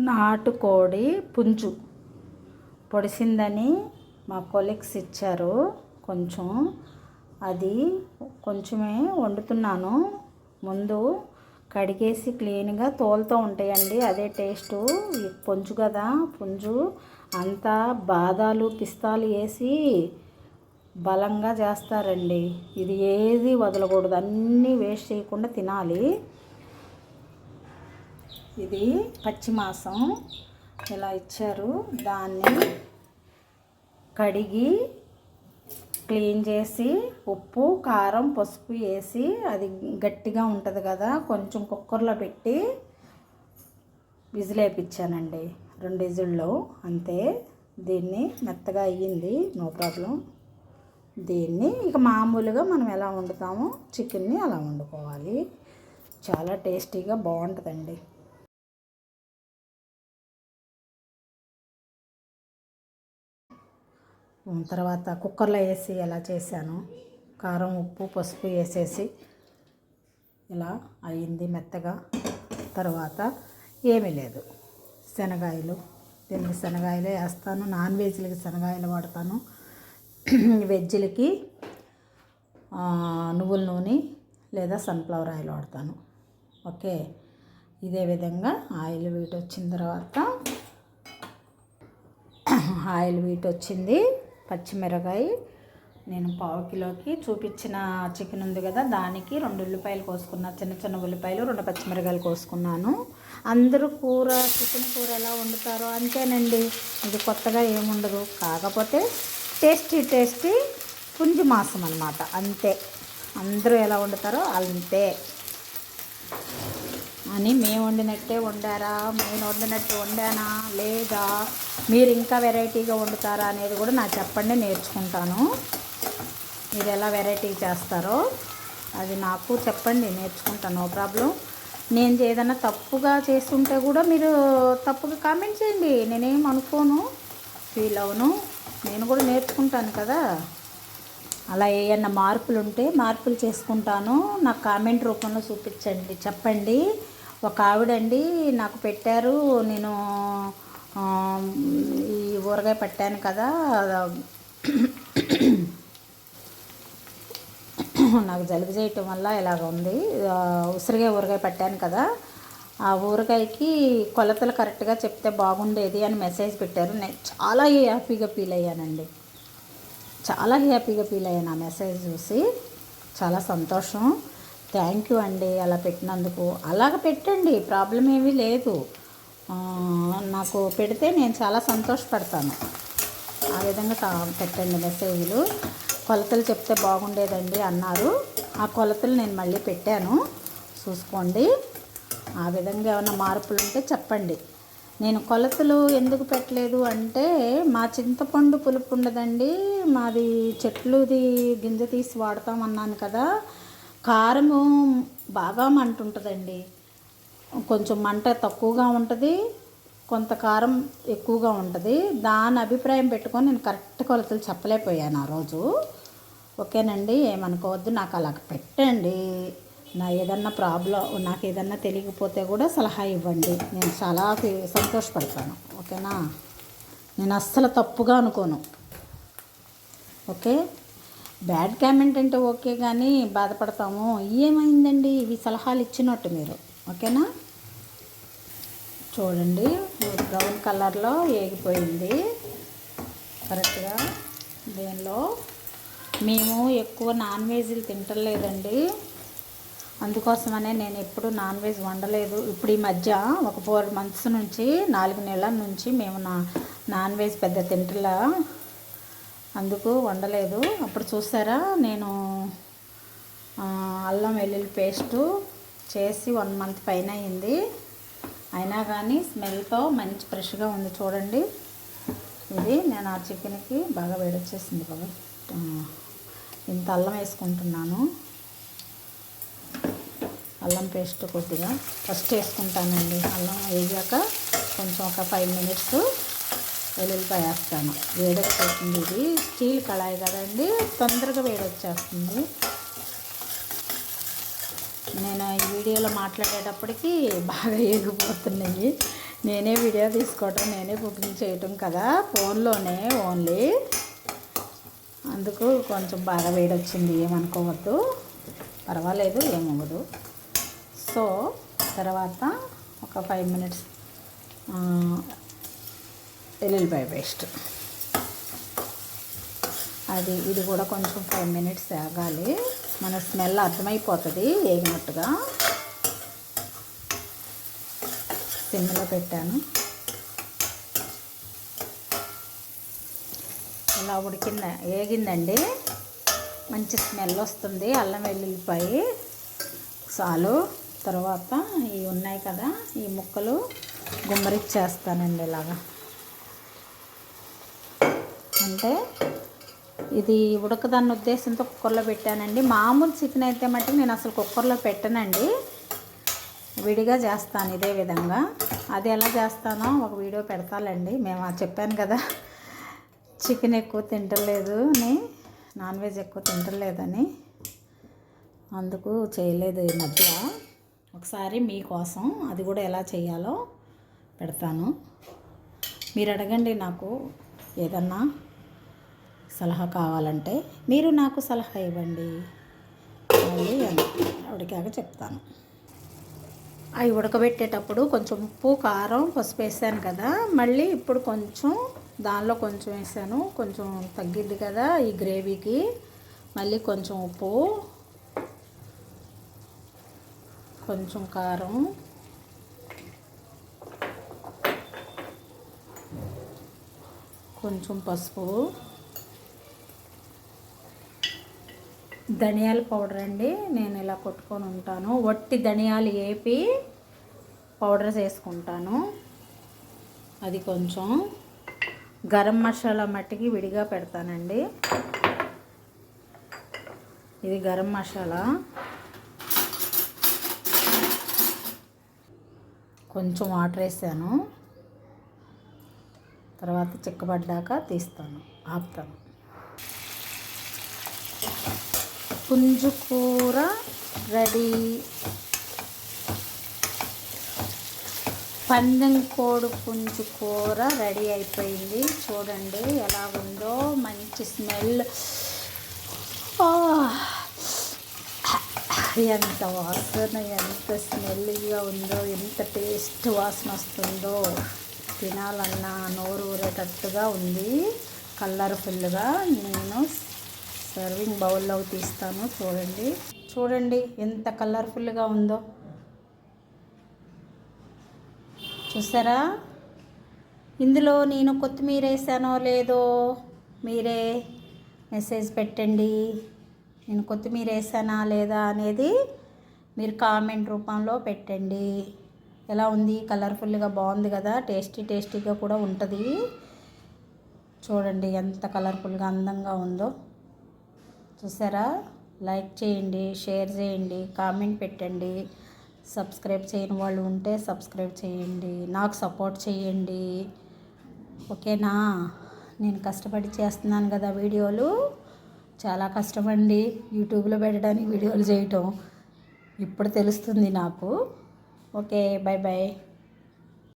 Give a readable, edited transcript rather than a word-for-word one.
నాటుకోడి పుంజు పొడిసిందని మా కొలీగ్స్ ఇచ్చారు. కొంచెం అది కొంచెమే వండుతున్నాను. ముందు కడిగేసి క్లీన్గా తోలుతూ ఉంటాయండి, అదే టేస్టు. పుంజు కదా, పుంజు అంతా బాదాలు పిస్తాలు వేసి బలంగా చేస్తారండి. ఇది ఏది వదలకూడదు, అన్నీ వేస్ట్ చేయకుండా తినాలి. ఇది పచ్చి మాంసం ఇలా ఇచ్చారు. దాన్ని కడిగి క్లీన్ చేసి ఉప్పు కారం పసుపు వేసి, అది గట్టిగా ఉంటుంది కదా, కొంచెం కుక్కర్లో పెట్టి విజిల్ వేయించానండి. 2 విజిల్లో అంతే. దీన్ని మెత్తగా అయ్యింది, నో ప్రాబ్లం. దీన్ని ఇక మామూలుగా మనం ఎలా వండుతామో చికెన్ని అలా వండుకోవాలి. చాలా టేస్టీగా బాగుంటుందండి. తర్వాత కుక్కర్లో వేసి ఎలా చేశాను, కారం ఉప్పు పసుపు వేసేసి ఇలా అయింది మెత్తగా. తర్వాత ఏమీ లేదు, శనగాయలు, దీనికి శనగాయలే వేస్తాను. నాన్ వెజ్లకి శనగాయలు వాడతాను, వెజ్లకి నువ్వుల నూనె లేదా సన్ఫ్లవర్ ఆయిల్ వాడతాను. ఓకే, ఇదే విధంగా ఆయిల్ వీట్ వచ్చిన తర్వాత ఆయిల్ వీట్ వచ్చింది. పచ్చిమిరకాయ నేను 1/2 కిలోకి చూపించిన చికెన్ ఉంది కదా, దానికి 2 ఉల్లిపాయలు కోసుకున్నా, చిన్న చిన్న ఉల్లిపాయలు, 2 పచ్చిమిరకాయలు కోసుకున్నాను. అందరూ చికెన్ కూర ఎలా వండుతారో అంతేనండి, ఇది కొత్తగా ఏముండదు. కాకపోతే టేస్టీ పుంజు మాంసం అన్నమాట, అంతే. అందరూ ఎలా వండుతారో అంతే అని మేము వండినట్టే వండారా, నేను వండినట్టు వండానా లేదా, మీరు ఇంకా వెరైటీగా వండుతారా అనేది కూడా నాకు చెప్పండి, నేర్చుకుంటాను. మీరు ఎలా వెరైటీ చేస్తారో అది నాకు చెప్పండి, నేర్చుకుంటాను, నో ప్రాబ్లం. నేను ఏదైనా తప్పుగా చేస్తుంటే కూడా మీరు తప్పుగా కామెంట్ చేయండి, నేనేం అనుకోను, ఫీల్ అవును. నేను కూడా నేర్చుకుంటాను కదా. అలా ఏమన్నా మార్పులు ఉంటే మార్పులు చేసుకుంటాను, నాకు కామెంట్ రూపంలో చూపించండి, చెప్పండి. ఒక ఆవిడండి నాకు పెట్టారు, నేను ఈ ఊరగాయ పట్టాను కదా, నాకు జలుబు చేయటం వల్ల ఇలాగ ఉంది, ఉసిరిగాయ ఊరగాయ పట్టాను కదా, ఆ ఊరగాయకి కొలతలు కరెక్ట్గా చెప్తే బాగుండేది అని మెసేజ్ పెట్టారు. నేను చాలా హ్యాపీగా ఫీల్ అయ్యానండి, చాలా హ్యాపీగా ఫీల్ అయ్యాను ఆ మెసేజ్ చూసి. చాలా సంతోషం, థ్యాంక్ యూ అండి అలా పెట్టినందుకు. అలాగ పెట్టండి, ప్రాబ్లం ఏమీ లేదు. నాకు పెడితే నేను చాలా సంతోషపడతాను. ఆ విధంగా పెట్టండి మెసేజ్లు. కొలతలు చెప్తే బాగుండేదండి అన్నారు, ఆ కొలతలు నేను మళ్ళీ పెట్టాను, చూసుకోండి. ఆ విధంగా ఏమైనా మార్పులు ఉంటే చెప్పండి. నేను కొలతలు ఎందుకు పెట్టలేదు అంటే, మా చింతపండు పులుపు ఉండదండి, మాది చెట్లుది గింజ తీసి వాడతామన్నాను కదా, కారము బాగా మంట ఉంటుందండి, కొంచెం మంట తక్కువగా ఉంటుంది, కొంత కారం ఎక్కువగా ఉంటుంది. దాని అభిప్రాయం పెట్టుకొని నేను కరెక్ట్ కొలతలు చెప్పలేకపోయాను ఆ రోజు. ఓకేనండి, ఏమనుకోవద్దు, నాకు అలా పెట్టండి. నాకు ఏదన్నా తెలియకపోతే కూడా సలహా ఇవ్వండి, నేను చాలా సంతోషపడతాను. ఓకేనా, నేను అస్సలు తప్పుగా అనుకోను. ఓకే, బ్యాడ్ కామెంట్ అంటే ఓకే, కానీ బాధపడతాము, ఏమైందండి ఇవి సలహాలు ఇచ్చినట్టు మీరు. ఓకేనా, చూడండి బ్రౌన్ కలర్లో ఏగిపోయింది కరెక్ట్గా. దీనిలో మేము ఎక్కువ నాన్ వెజ్లు తింటలేదండి, అందుకోసమనే నేను ఎప్పుడు నాన్ వెజ్ వండలేదు. ఇప్పుడు ఈ మధ్య ఒక 4 months నుంచి, 4 నెలల నుంచి మేము నాన్ వెజ్ పెద్ద తింటలా, అందుకు వండలేదు. అప్పుడు చూసారా, నేను అల్లం వెల్లుల్లి పేస్టు చేసి 1 month పైన అయింది, అయినా కానీ స్మెల్తో మంచి ఫ్రెష్గా ఉంది. చూడండి, ఇది నేను ఆ చికెన్కి బాగా వేడొచ్చేసింది బాబు. ఇంత అల్లం వేసుకుంటున్నాను, అల్లం పేస్ట్ కొద్దిగా ఫస్ట్ వేసుకుంటానండి. అల్లం వేగాక కొంచెం ఒక 5 minutes వెల్లుల్లిపాయ వేస్తాను. వేడొచ్చేస్తుంది, ఇది స్టీల్ కళాయి కదండి, తొందరగా వేడొచ్చేస్తుంది. నేను ఈ వీడియోలో మాట్లాడేటప్పటికి బాగా ఏగిపోతున్నాయి, నేనే వీడియో తీసుకోవటం, నేనే కుకింగ్ చేయటం కదా ఫోన్లోనే ఓన్లీ. అందుకు కొంచెం బాగా వేడి వచ్చింది, ఏమనుకోవద్దు, పర్వాలేదు, ఏమవ్వదు. సో తర్వాత ఒక 5 మినిట్స్ ఎల్లుల్లిపాయ పేస్ట్, ఇది కూడా కొంచెం 5 మినిట్స్ ఆగాలి. మన స్మెల్ అర్థమైపోతుంది వేగినట్టుగా. సిమ్లో పెట్టాను. ఇలా వేగిందండి, మంచి స్మెల్ వస్తుంది. అల్లం వెల్లుల్లిపాయ చాలు. తర్వాత ఇవి ఉన్నాయి కదా, ఈ ముక్కలు గుమ్మరిచ్చేస్తానండి ఇలాగా. అంటే ఇది ఉడకదన్న ఉద్దేశంతో కుక్కర్లో పెట్టానండి. మామూలు చికెన్ అయితే మట్టుకు నేను అసలు కుక్కర్లో పెట్టనండి, విడిగా చేస్తాను ఇదే విధంగా. అది ఎలా చేస్తానో ఒక వీడియో పెడతానండి. మేము చెప్పాను కదా చికెన్ ఎక్కువ తింటలేదు అని, నాన్ వెజ్ ఎక్కువ తింటలేదని, అందుకు చేయలేదు ఈ మధ్య. ఒకసారి మీకోసం అది కూడా ఎలా చేయాలో పెడతాను. మీరు అడగండి, నాకు ఏదన్నా సలహా కావాలంటే మీరు నాకు సలహా ఇవ్వండి, మళ్ళీ ఉడికాక చెప్తాను. అవి ఉడకబెట్టేటప్పుడు కొంచెం ఉప్పు, కారం, పసుపు వేసాను కదా, మళ్ళీ ఇప్పుడు కొంచెం దానిలో కొంచెం వేసాను. కొంచెం తగ్గిద్ది కదా ఈ గ్రేవీకి. మళ్ళీ కొంచెం ఉప్పు, కొంచెం కారం, కొంచెం పసుపు, ధనియాల పౌడర్ అండి. నేను ఇలా కొట్టుకొని ఉంటాను, వట్టి ధనియాలు వేపి పౌడర్ చేసుకుంటాను. అది కొంచెం గరం మసాలా మట్టికి విడిగా పెడతానండి. ఇది గరం మసాలా. కొంచెం వాటర్ వేసాను, తర్వాత చిక్కబడ్డాక తీస్తాను, ఆపుతాను. పుంజు కూర రెడీ. పందెం కోడి పుంజు కూర రెడీ అయిపోయింది. చూడండి ఎలా ఉందో, మంచి స్మెల్, ఎంత వాసన, ఎంత స్మెల్గా ఉందో, ఎంత టేస్ట్ వాసన వస్తుందో. తినాలన్నా నోరు ఊరేటట్టుగా ఉంది, కలర్ఫుల్గా. నేను సర్వింగ్ బౌల్లో తీస్తాను. చూడండి ఎంత కలర్ఫుల్గా ఉందో, చూసారా? ఇందులో నేను కొత్తిమీర వేసానో లేదో మీరే మెసేజ్ పెట్టండి. నేను కొత్తిమీర వేసానా లేదా అనేది మీరు కామెంట్ రూపంలో పెట్టండి. ఎలా ఉంది? కలర్ఫుల్గా బాగుంది కదా, టేస్టీగా కూడా ఉంటుంది. చూడండి ఎంత కలర్ఫుల్గా అందంగా ఉందో, చూసారా? లైక్ చేయండి, షేర్ చేయండి, కామెంట్ పెట్టండి. సబ్స్క్రైబ్ చేయని వాళ్ళు ఉంటే సబ్స్క్రైబ్ చేయండి, నాకు సపోర్ట్ చేయండి, ఓకేనా? నేను కష్టపడి చేస్తున్నాను కదా వీడియోలు, చాలా కష్టమండి యూట్యూబ్లో పెట్టడానికి, వీడియోలు చేయటం ఇప్పుడు తెలుస్తుంది నాకు. Okay, bye bye.